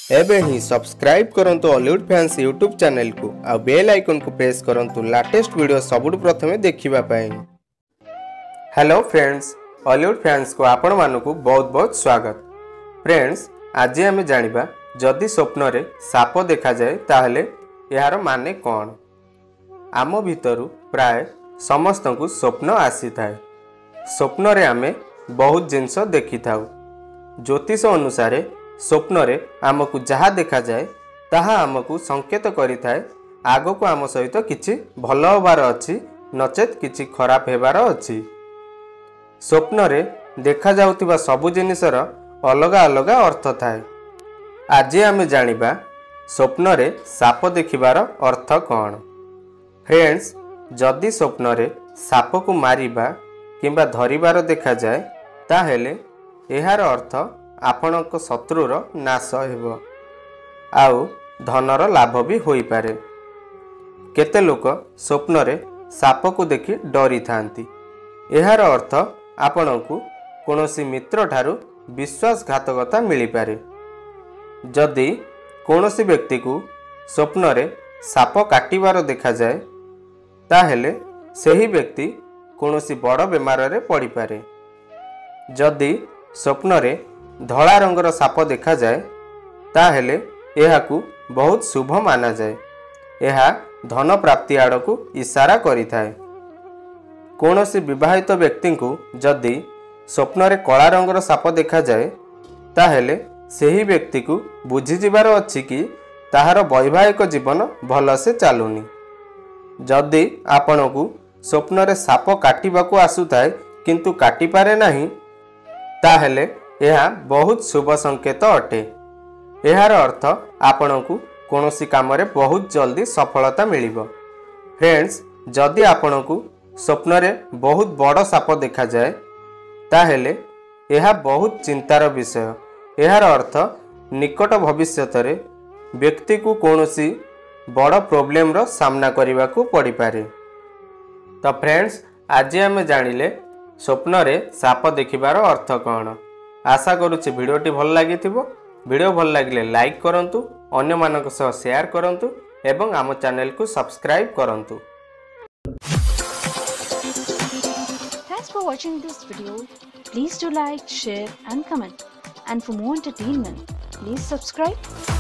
एबे ही सब्सक्राइब करंतु Hollywood fans YouTube channel को आ बेल आइकन को प्रेस करंतु लेटेस्ट वीडियो सबुठ प्रथमे देखिबा पाई। हेलो फ्रेंड्स, हॉलीवुड फैंस को आपण मानकु बहुत बहुत स्वागत। फ्रेंड्स, आज आमे जानिबा जदि स्वप्न रे साप देखा जाए ताहले यार माने कोन। आम भितरु प्राय समस्त को स्वप्न आसी थाए। स्वप्न रे आमे बहुत जिनस देखि थाउ। ज्योतिष अनुसार स्वप्न रे आमको जहाँ देखा जाए ताहा आमको संकेत करिथाए आगो को आम सहित किछि भल होबार अछि नचेत किछि खराब हेबार अछि। स्वप्न रे देखा जाउतिबा सबु जिनिसर अलगा अलगा अर्थ थाए। आज आमे जानिबा स्वप्न रे साप देखिबार अर्थ कोन। फ्रेंड्स, जदि स्वप्न रे साप को मारिबा किंबा धरिबार देखा जाए ताहेले एहार अर्थ आपणक शत्रुर नाश हेबो आउ धनर लाभ भी होई पारे। केते लोक स्वप्न रे साप को देखि डरी थांती। एहार अर्थ आपणकु कोनोसी मित्र ठारू विश्वासघातकता मिली पारे। जदि कोनोसी व्यक्ति को स्वप्न रे साप काटिबार देखा जाए ताहेले सेही व्यक्ति कोनोसी बड़ बेमार रे पड़ी पारे। जदि स्वप्न रे धला रंगर साप देखा जाए ताहेले एहाकु बहुत शुभ माना जाए। एहा धन प्राप्ति आड़कू इशारा करिथाए। कोनोसी विवाहित व्यक्ति को जदि स्वप्न रे कला रंगर साप देखा जाए ताहेले सेही व्यक्ति को बुझी जिबार अछि कि ताहार वैवाहिक जीवन भल से चालुनी। जदि आपणकू स्वप्न रे साप काटिबाकू आसुथाए किंतु काटी पारे नाही ताहेले यह बहुत शुभ संकेत अटे। यार अर्थ आपणकू कोनोसी काम रे बहुत जल्दी सफलता मिलिबो। फ्रेंड्स, जदि आपणकू स्वप्न रे बहुत बड़ साप देखा जाए ताहेले यह बहुत चिंतार विषय। यार अर्थ निकट भविष्यत रे व्यक्ति को कोनोसी बड़ प्रॉब्लम रो सामना करने को पड़ी पारे। तो फ्रेंड्स, आज आमे जानिले स्वप्न रे साप देखिबार अर्थ कौन। आशा करुछि भिडियोटी भल लागिथिबो। वीडियो भल लागिले लाइक करंतु, अन्य मानक सह शेयर करंतु एवं आम चैनल को सब्सक्राइब करंतु। Thanks for watching this video. Please do like, share and comment. And for more entertainment, please subscribe.